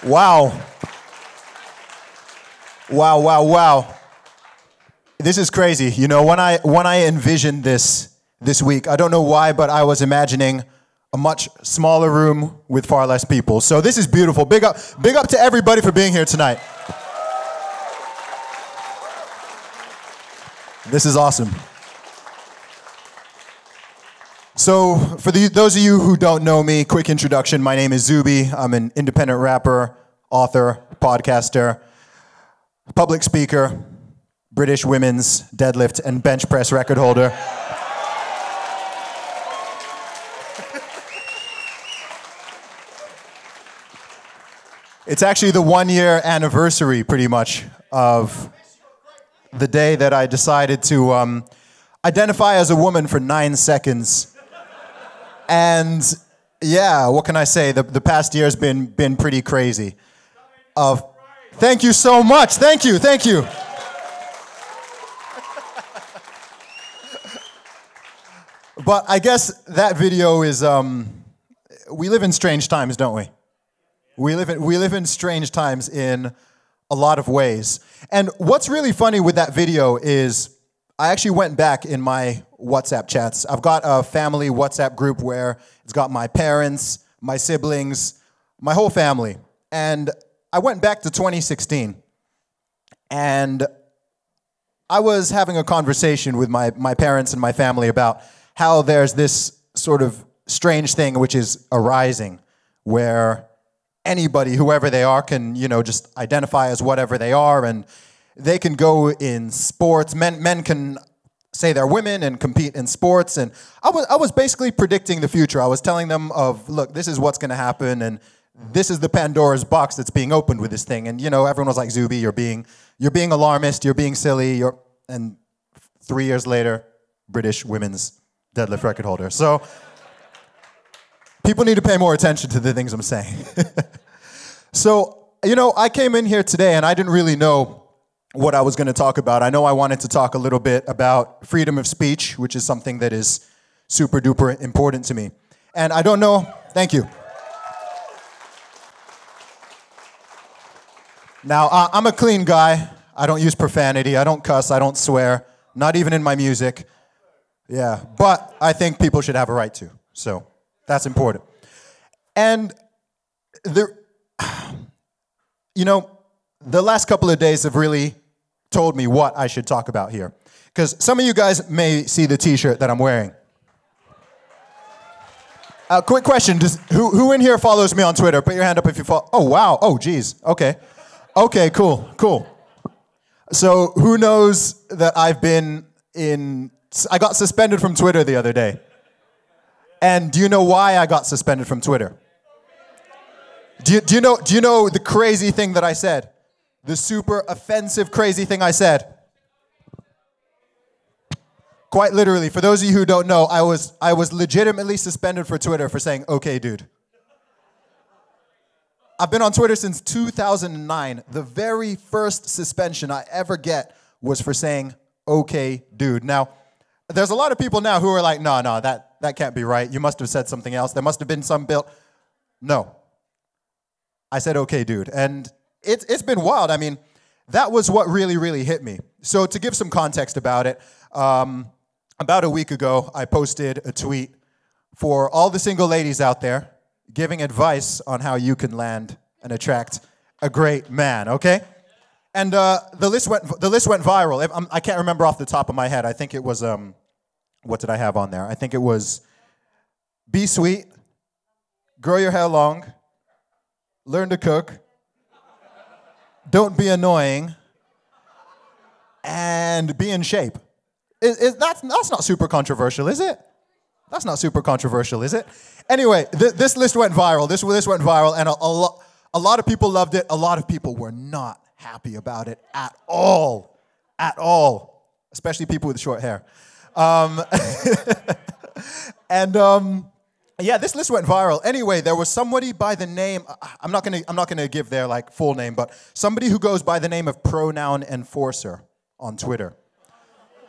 Wow. Wow, wow, wow. This is crazy. You know, when I envisioned this week, I don't know why, but I was imagining a much smaller room with far less people. So this is beautiful. Big up to everybody for being here tonight. This is awesome. So for those of you who don't know me, quick introduction. My name is Zuby. I'm an independent rapper, author, podcaster, public speaker, British women's deadlift and bench press record holder. It's actually the 1-year anniversary, pretty much, of the day that I decided to identify as a woman for 9 seconds. And yeah, what can I say? The past year's been pretty crazy. Thank you so much. Thank you. But I guess that video is, we live in strange times, don't we? We live in strange times in a lot of ways. And what's really funny with that video is I actually went back in my WhatsApp chats. I've got a family WhatsApp group where it's got my parents, my siblings, my whole family. And I went back to 2016. And I was having a conversation with my parents and my family about how there's this sort of strange thing which is arising where anybody, whoever they are, can, you know, just identify as whatever they are, and they can go in sports. Men can say they're women and compete in sports. And I was basically predicting the future. I was telling them look, this is what's going to happen, and this is the Pandora's box that's being opened with this thing. And, you know, everyone was like, Zuby, you're being alarmist, you're being silly, and 3 years later, British women's deadlift record holder. So people need to pay more attention to the things I'm saying. So, you know, I came in here today and I didn't really know what I was going to talk about. I know I wanted to talk a little bit about freedom of speech, which is something that is super duper important to me. And I don't know, thank you. Now, I'm a clean guy. I don't use profanity. I don't cuss. I don't swear. Not even in my music. Yeah, but I think people should have a right to. So that's important. And you know, the last couple of days have really told me what I should talk about here. Because some of you guys may see the t-shirt that I'm wearing. Quick question, who in here follows me on Twitter? Put your hand up if you follow. Oh, wow. Oh, geez. Okay. Okay, cool. So who knows that I got suspended from Twitter the other day. And do you know why I got suspended from Twitter? Do you know the crazy thing that I said? The super offensive, crazy thing I said? Quite literally, for those of you who don't know, I was legitimately suspended for Twitter for saying, okay, dude. I've been on Twitter since 2009. The very first suspension I ever get was for saying, okay, dude. Now, there's a lot of people now who are like, no, that can't be right. You must have said something else. There must have been some bill. No. I said, okay, dude. And it's been wild. I mean, that was what really, really hit me. So to give some context about it, about a week ago, I posted a tweet for all the single ladies out there giving advice on how you can land and attract a great man, okay? And the list went viral. I can't remember off the top of my head. I think it was, what did I have on there? I think it was be sweet, grow your hair long, learn to cook, don't be annoying, and be in shape. That's not super controversial, is it? That's not super controversial, is it? Anyway, this list went viral. This went viral, and a lot of people loved it. A lot of people were not happy about it at all. At all. Especially people with short hair. Yeah, this list went viral. Anyway, there was somebody by the name, I'm not gonna give their like full name, but somebody who goes by the name of Pronoun Enforcer on Twitter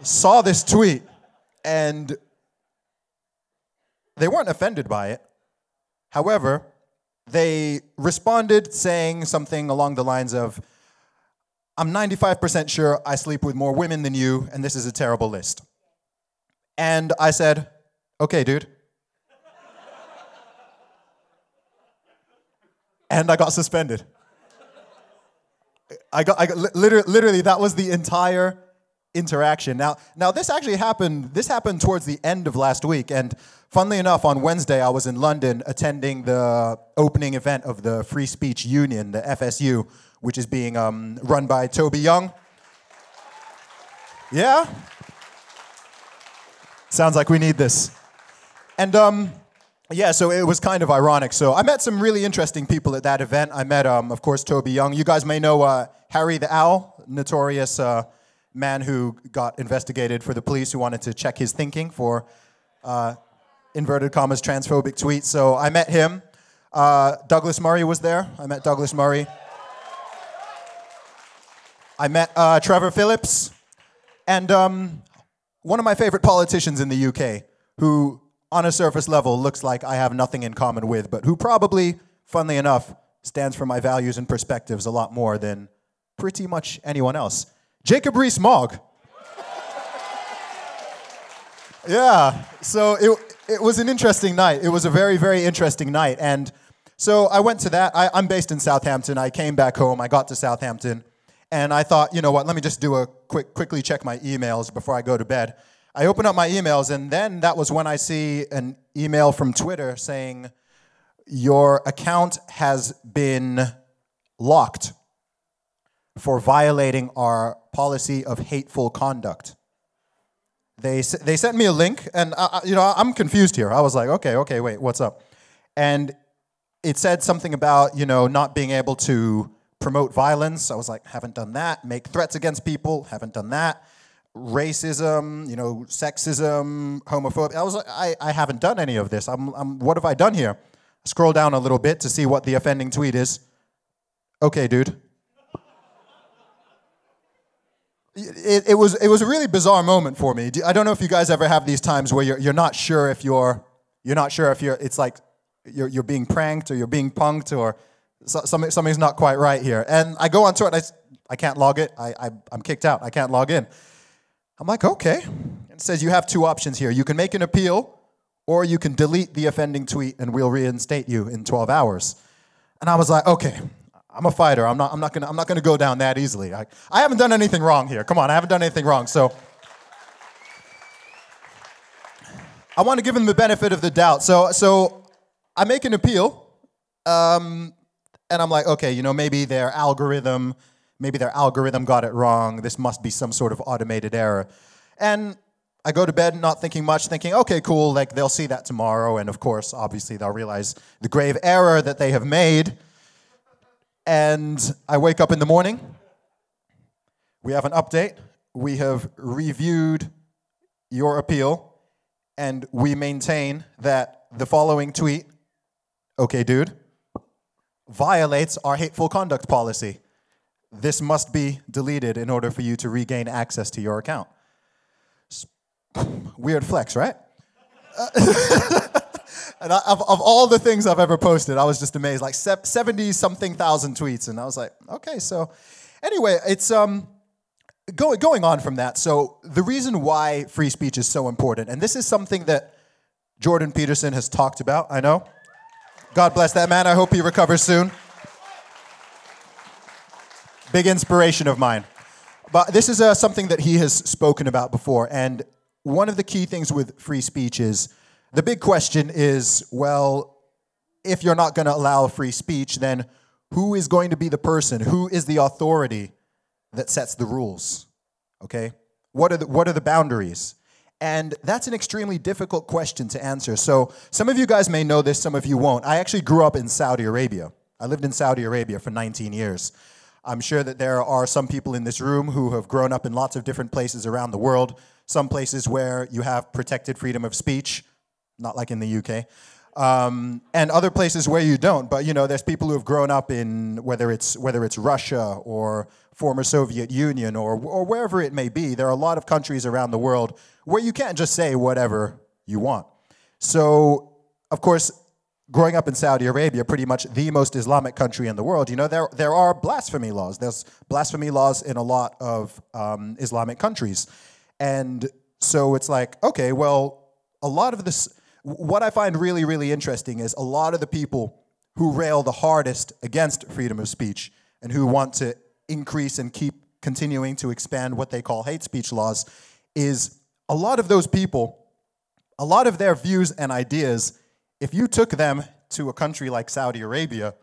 saw this tweet, and They weren't offended by it. However, they responded saying something along the lines of, I'm 95% sure I sleep with more women than you, and this is a terrible list. And I said, okay, dude. And I got suspended. Literally, that was the entire interaction. Now this actually happened. This happened towards the end of last week, and funnily enough, on Wednesday I was in London attending the opening event of the Free Speech Union, the FSU, which is being run by Toby Young. Yeah, sounds like we need this. And yeah, so it was kind of ironic. So I met some really interesting people at that event. I met, of course, Toby Young. You guys may know Harry the Owl, notorious man who got investigated for the police who wanted to check his thinking for inverted commas transphobic tweets. So I met him. Douglas Murray was there. I met Douglas Murray. I met Trevor Phillips. And one of my favorite politicians in the UK who, on a surface level, looks like I have nothing in common with, but who probably, funnily enough, stands for my values and perspectives a lot more than pretty much anyone else. Jacob Rees-Mogg. Yeah, so it was an interesting night. It was a very, very interesting night. And so I went to that. I'm based in Southampton. I came back home. I got to Southampton. And I thought, you know what, let me just do a quickly check my emails before I go to bed. I open up my emails, and then that was when I see an email from Twitter saying, your account has been locked for violating our policy of hateful conduct. They sent me a link, and you know, I'm confused here. I was like, okay, wait, what's up? And it said something about, you know, not being able to promote violence. I was like, haven't done that. Make threats against people, haven't done that. Racism, you know, sexism, homophobia. I was like, I haven't done any of this. What have I done here? Scroll down a little bit to see what the offending tweet is. Okay, dude. It was a really bizarre moment for me. I don't know if you guys ever have these times where you're not sure if it's like you're being pranked or you're being punked or something's not quite right here. And I go onto it, I can't log it. I'm kicked out. I can't log in. I'm like, okay. It says you have two options here. You can make an appeal, or you can delete the offending tweet and we'll reinstate you in 12 hours. And I was like, okay, I'm a fighter. I'm not gonna go down that easily. I haven't done anything wrong here. Come on, I haven't done anything wrong. So I want to give them the benefit of the doubt. So I make an appeal, and I'm like, okay, you know, maybe their algorithm got it wrong. This must be some sort of automated error. And I go to bed not thinking much, thinking, okay, cool, like they'll see that tomorrow. And of course, obviously, they'll realize the grave error that they have made. And I wake up in the morning. We have an update. We have reviewed your appeal. And we maintain that the following tweet, okay, dude, violates our hateful conduct policy. This must be deleted in order for you to regain access to your account. Weird flex, right? And of all the things I've ever posted, I was just amazed. Like 70-something thousand tweets, and I was like, okay. So anyway, it's going on from that. So the reason why free speech is so important, and this is something that Jordan Peterson has talked about, I know. God bless that man. I hope he recovers soon. Big inspiration of mine. But this is something that he has spoken about before. And one of the key things with free speech is, the big question is, well, if you're not going to allow free speech, then who is going to be the person? Who is the authority that sets the rules? Okay? What are the boundaries? And that's an extremely difficult question to answer. So some of you guys may know this, some of you won't. I actually grew up in Saudi Arabia. I lived in Saudi Arabia for 19 years. I'm sure that there are some people in this room who have grown up in lots of different places around the world, some places where you have protected freedom of speech, not like in the UK, and other places where you don't. But you know, there's people who have grown up in whether it's Russia or former Soviet Union or wherever it may be. There are a lot of countries around the world where you can't just say whatever you want. So, of course, growing up in Saudi Arabia, pretty much the most Islamic country in the world, you know, there are blasphemy laws. There's blasphemy laws in a lot of Islamic countries. And so it's like, okay, well, a lot of this, what I find really, really interesting is a lot of the people who rail the hardest against freedom of speech and who want to increase and keep continuing to expand what they call hate speech laws is a lot of those people, a lot of their views and ideas, if you took them to a country like Saudi Arabia,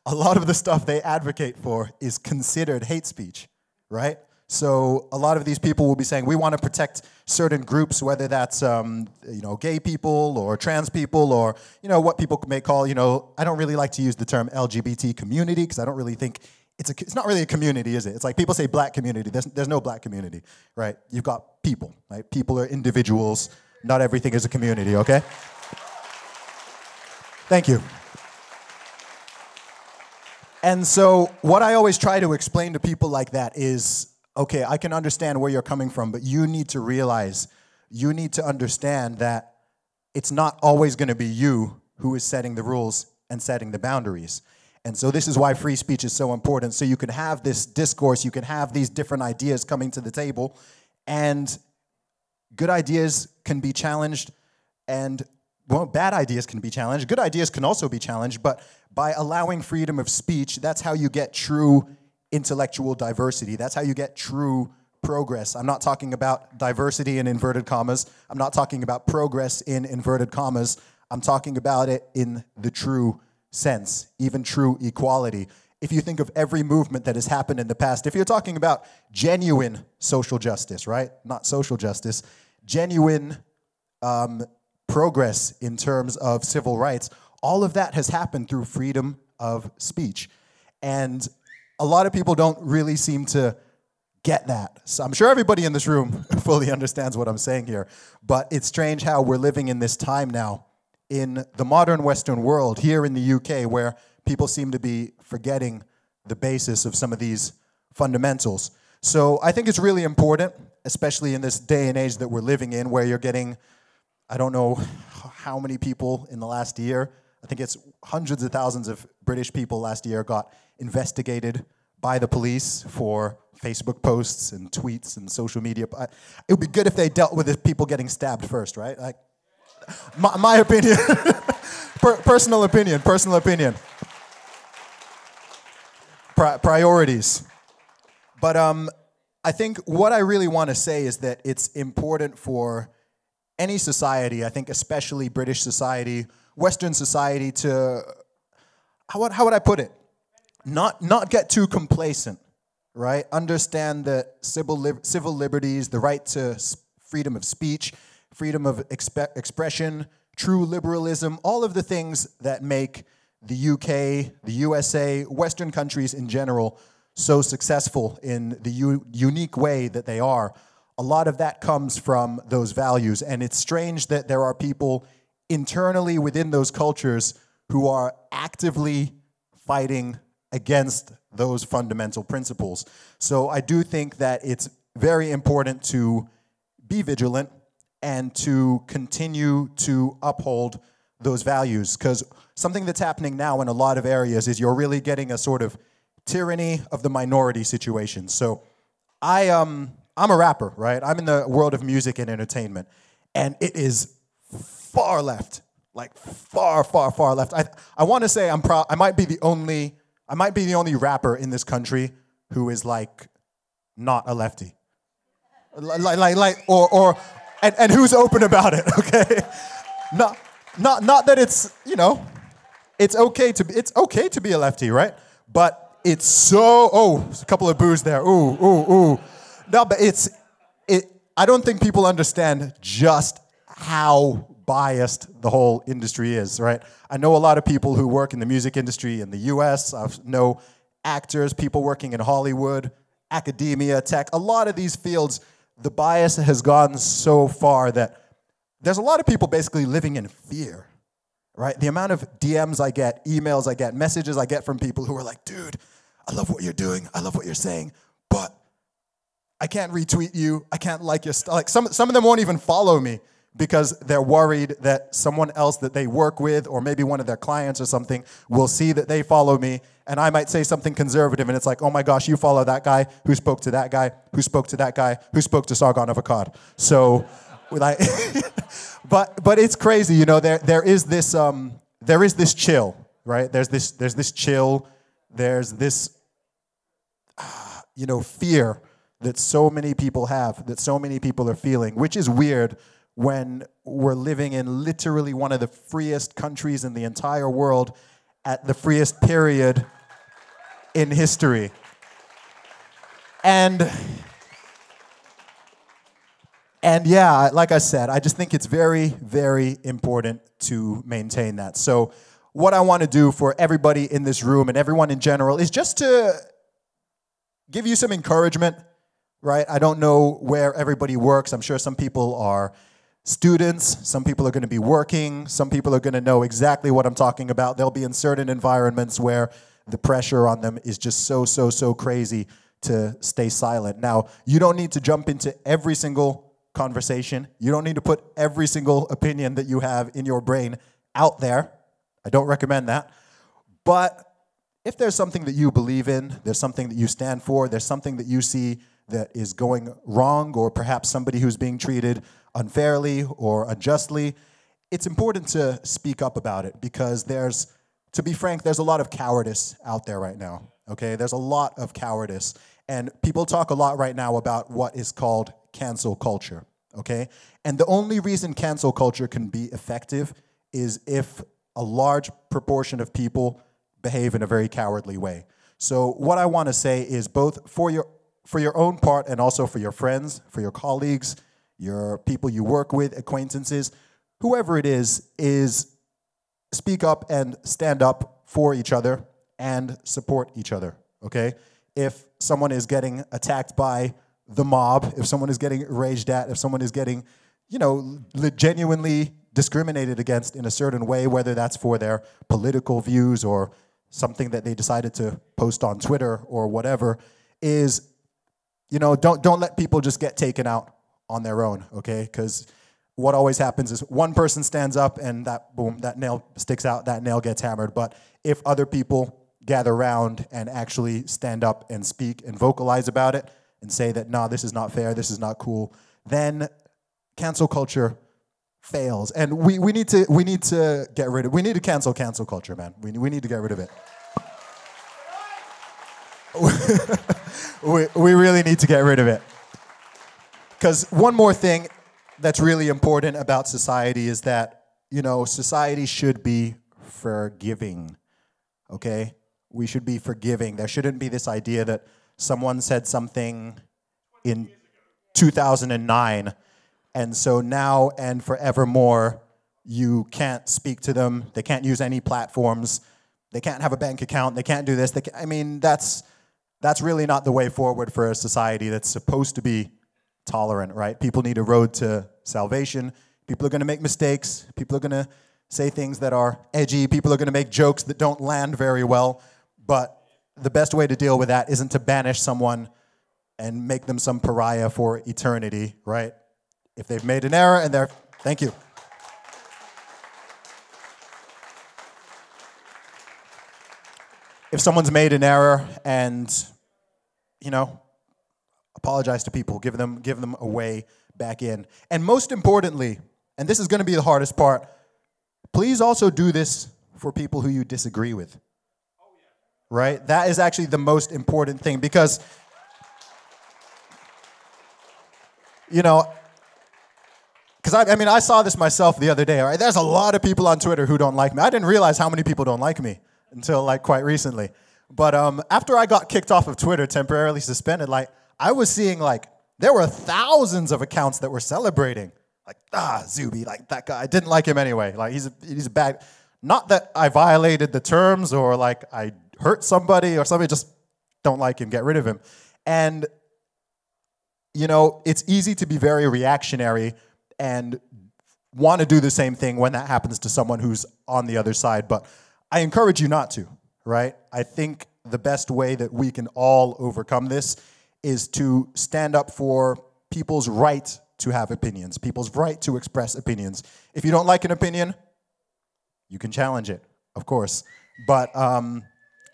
a lot of the stuff they advocate for is considered hate speech, right? So a lot of these people will be saying, we want to protect certain groups, whether that's gay people or trans people or what people may call, I don't really like to use the term LGBT community because I don't really think it's not really a community, is it? It's like people say black community. There's no black community, right? You've got people, right? People are individuals. Not everything is a community, okay? Thank you. And so what I always try to explain to people like that is, okay, I can understand where you're coming from, but you need to realize, you need to understand that it's not always going to be you who is setting the rules and setting the boundaries. And so this is why free speech is so important. So you can have this discourse, you can have these different ideas coming to the table, and good ideas can be challenged, and well, bad ideas can be challenged. Good ideas can also be challenged, but by allowing freedom of speech, that's how you get true intellectual diversity. That's how you get true progress. I'm not talking about diversity in inverted commas. I'm not talking about progress in inverted commas. I'm talking about it in the true sense, even true equality. If you think of every movement that has happened in the past, if you're talking about genuine social justice, right? Not social justice, genuine progress in terms of civil rights, all of that has happened through freedom of speech. And a lot of people don't really seem to get that. So I'm sure everybody in this room fully understands what I'm saying here, but it's strange how we're living in this time now in the modern Western world, here in the UK, where people seem to be forgetting the basis of some of these fundamentals. So I think it's really important, especially in this day and age that we're living in, where you're getting, I don't know how many people in the last year, I think it's hundreds of thousands of British people last year got investigated by the police for Facebook posts and tweets and social media. It would be good if they dealt with the people getting stabbed first, right? Like, my opinion, personal opinion. Priorities. But I think what I really want to say is that it's important for any society, I think especially British society, Western society, to, how would I put it? Not get too complacent, right? Understand that civil liberties, the right to freedom of speech, freedom of expression, true liberalism, all of the things that make the UK, the USA, Western countries in general so successful in the unique way that they are. A lot of that comes from those values, and it's strange that there are people internally within those cultures who are actively fighting against those fundamental principles. So I do think that it's very important to be vigilant and to continue to uphold those values, because something that's happening now in a lot of areas is you're really getting a sort of tyranny of the minority situation. So I'm a rapper, right? I'm in the world of music and entertainment, and it is far left, like far, far, far left. I want to say I might be the only rapper in this country who is like not a lefty, and who's open about it. Okay, not that it's it's okay to be a lefty, right? But it's so a couple of boos there. Ooh. No, but I don't think people understand just how biased the whole industry is, right? I know a lot of people who work in the music industry in the US. I know actors, people working in Hollywood, academia, tech. A lot of these fields, the bias has gone so far that there's a lot of people basically living in fear, right? The amount of DMs I get, emails I get, messages I get from people who are like, dude, I love what you're doing. I love what you're saying, but I can't retweet you. I can't like your stuff. Like some of them won't even follow me because they're worried that someone else that they work with, or maybe one of their clients or something, will see that they follow me, and I might say something conservative, and it's like, oh my gosh, you follow that guy who spoke to that guy, who spoke to that guy, who spoke to Sargon of Akkad. So, like, but it's crazy, you know. There is this chill, right? There's this chill. There's this, you know, fear that so many people have, that so many people are feeling, which is weird when we're living in literally one of the freest countries in the entire world at the freest period in history. And yeah, like I said, I just think it's very, very important to maintain that. So what I want to do for everybody in this room and everyone in general is just to give you some encouragement, right? I don't know where everybody works. I'm sure some people are students, some people are going to be working, some people are going to know exactly what I'm talking about. They'll be in certain environments where the pressure on them is just so crazy to stay silent. Now, you don't need to jump into every single conversation. You don't need to put every single opinion that you have in your brain out there. I don't recommend that. But if there's something that you believe in, there's something that you stand for, there's something that you see that is going wrong, or perhaps somebody who's being treated unfairly or unjustly, it's important to speak up about it, because to be frank, there's a lot of cowardice out there right now, okay? There's a lot of cowardice. And people talk a lot right now about what is called cancel culture, okay? And the only reason cancel culture can be effective is if a large proportion of people behave in a very cowardly way. So what I want to say is, both for your own part and also for your friends, for your colleagues, your people you work with, acquaintances, whoever it is speak up and stand up for each other and support each other, okay? If someone is getting attacked by the mob, if someone is getting raged at, if someone is getting, you know, genuinely discriminated against in a certain way, whether that's for their political views or something that they decided to post on Twitter or whatever, is, you know, don't let people just get taken out on their own, okay? Because what always happens is one person stands up and that nail sticks out, that nail gets hammered. But if other people gather around and actually stand up and speak and vocalize about it and say that, nah, this is not fair, this is not cool, then cancel culture fails. And we need to get rid of, we need to cancel culture, man. We need to get rid of it. we really need to get rid of it. Because one more thing that's really important about society is that, you know, society should be forgiving, okay? We should be forgiving. There shouldn't be this idea that someone said something in 2009, and so now and forevermore, you can't speak to them, they can't use any platforms, they can't have a bank account, they can't do this. I mean, that's really not the way forward for a society that's supposed to be tolerant, right? People need a road to salvation. People are going to make mistakes. People are going to say things that are edgy. People are going to make jokes that don't land very well. But the best way to deal with that isn't to banish someone and make them some pariah for eternity, right? If they've made an error and thank you. If someone's made an error and, you know, apologize to people, give them a way back in. And most importantly, and this is going to be the hardest part, please also do this for people who you disagree with. Right? That is actually the most important thing, because, you know, because I mean, I saw this myself the other day, all right? There's a lot of people on Twitter who don't like me. I didn't realize how many people don't like me until, like, quite recently. But after I got kicked off of Twitter, temporarily suspended, like, I was seeing, like, there were thousands of accounts that were celebrating. Like, Zuby, like, that guy, I didn't like him anyway. Like, he's a bad, not that I violated the terms or, like, I hurt somebody or somebody, just don't like him, get rid of him. And, you know, it's easy to be very reactionary and want to do the same thing when that happens to someone who's on the other side. But I encourage you not to, right? I think the best way that we can all overcome this is to stand up for people's right to have opinions, people's right to express opinions. If you don't like an opinion, you can challenge it, of course. But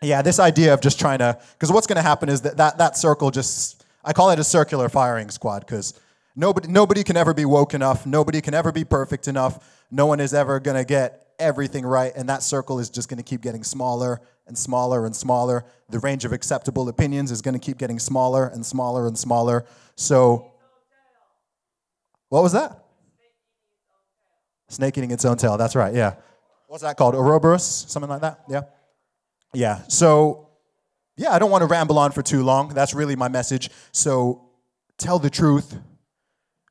yeah, this idea of just trying to, because what's going to happen is that circle just, I call it a circular firing squad, because nobody can ever be woke enough, nobody can ever be perfect enough, no one is ever going to get everything right, and that circle is just going to keep getting smaller and smaller and smaller. The range of acceptable opinions is going to keep getting smaller and smaller and smaller. So, what was that? Snake eating its own tail, that's right, yeah. What's that called? Ouroboros? Something like that? Yeah? Yeah, so, yeah, I don't want to ramble on for too long. That's really my message. So, tell the truth.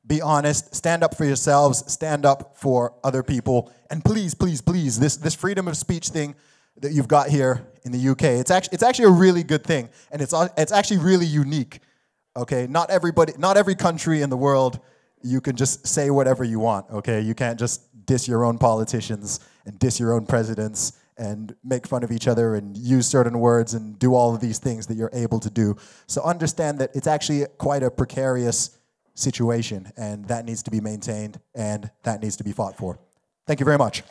Be honest, stand up for yourselves, stand up for other people, and please, please, please, this freedom of speech thing that you've got here in the UK, it's actually a really good thing, and it's actually really unique. Okay, not every country in the world you can just say whatever you want. Okay, you can't just diss your own politicians and diss your own presidents and make fun of each other and use certain words and do all of these things that you're able to do. So understand that it's actually quite a precarious situation, and that needs to be maintained, and that needs to be fought for. Thank you very much.